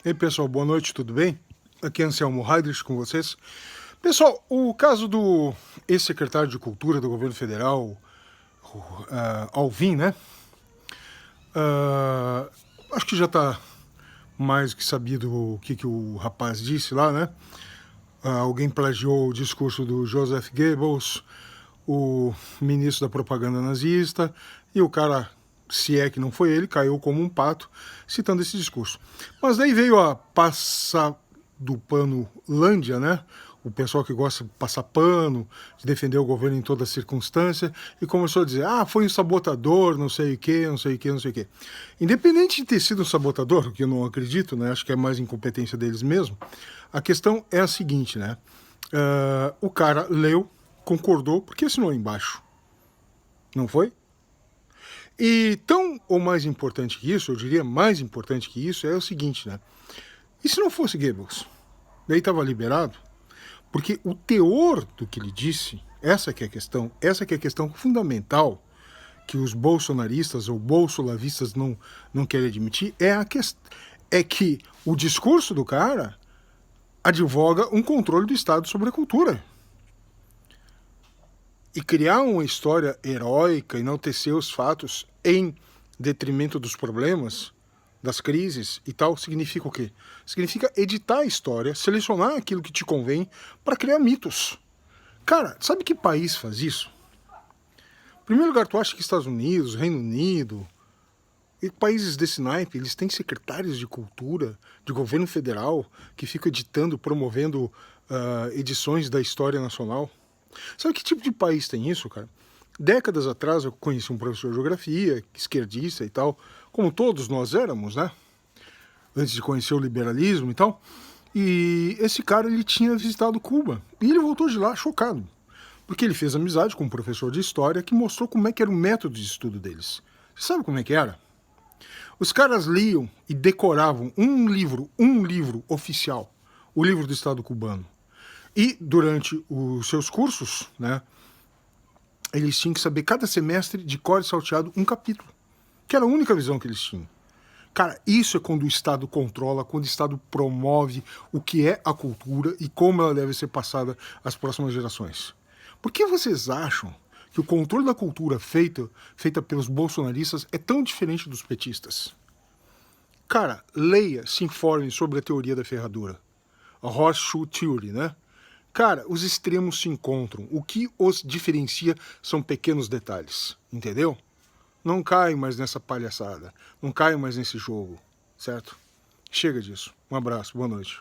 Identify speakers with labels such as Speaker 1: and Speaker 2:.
Speaker 1: E aí, pessoal, boa noite, tudo bem? Aqui é Anselmo Heidrich com vocês. Pessoal, o caso do ex-secretário de Cultura do governo federal, Alvim, né? Acho que já está mais que sabido o que o rapaz disse lá, né? Alguém plagiou o discurso do Joseph Goebbels, o ministro da propaganda nazista, e o cara, se é que não foi ele, caiu como um pato, citando esse discurso. Mas daí veio a passar do pano Lândia, né? O pessoal que gosta de passar pano, de defender o governo em toda circunstância, e começou a dizer, foi um sabotador, não sei o quê, não sei o quê, não sei o quê. Independente de ter sido um sabotador, que eu não acredito, né? Acho que é mais incompetência deles mesmo, a questão é a seguinte, né? O cara leu, concordou, porque assinou embaixo. Não foi? E tão ou mais importante que isso, eu diria mais importante que isso, é o seguinte, né? E se não fosse Goebbels? Daí estava liberado? Porque o teor do que ele disse, essa que é a questão fundamental que os bolsonaristas ou bolsolavistas não querem admitir, é que o discurso do cara advoga um controle do Estado sobre a cultura. E criar uma história heróica, enaltecer os fatos em detrimento dos problemas, das crises e tal, significa o quê? Significa editar a história, selecionar aquilo que te convém para criar mitos. Cara, sabe que país faz isso? Em primeiro lugar, tu acha que Estados Unidos, Reino Unido, e países desse naipe, eles têm secretários de cultura, de governo federal, que ficam editando, promovendo edições da história nacional? Sabe que tipo de país tem isso, cara? Décadas atrás eu conheci um professor de geografia, esquerdista e tal, como todos nós éramos, né? Antes de conhecer o liberalismo e tal. E esse cara, ele tinha visitado Cuba. E ele voltou de lá chocado. Porque ele fez amizade com um professor de história que mostrou como é que era o método de estudo deles. Você sabe como é que era? Os caras liam e decoravam um livro oficial, o livro do Estado cubano. E durante os seus cursos, né, eles tinham que saber cada semestre de cor e salteado um capítulo, que era a única visão que eles tinham. Cara, isso é quando o Estado controla, quando o Estado promove o que é a cultura e como ela deve ser passada às próximas gerações. Por que vocês acham que o controle da cultura feita pelos bolsonaristas é tão diferente dos petistas? Cara, leia, se informe sobre a teoria da ferradura. A Horseshoe Theory, né? Cara, os extremos se encontram. O que os diferencia são pequenos detalhes, entendeu? Não caio mais nessa palhaçada. Não caio mais nesse jogo, certo? Chega disso. Um abraço, boa noite.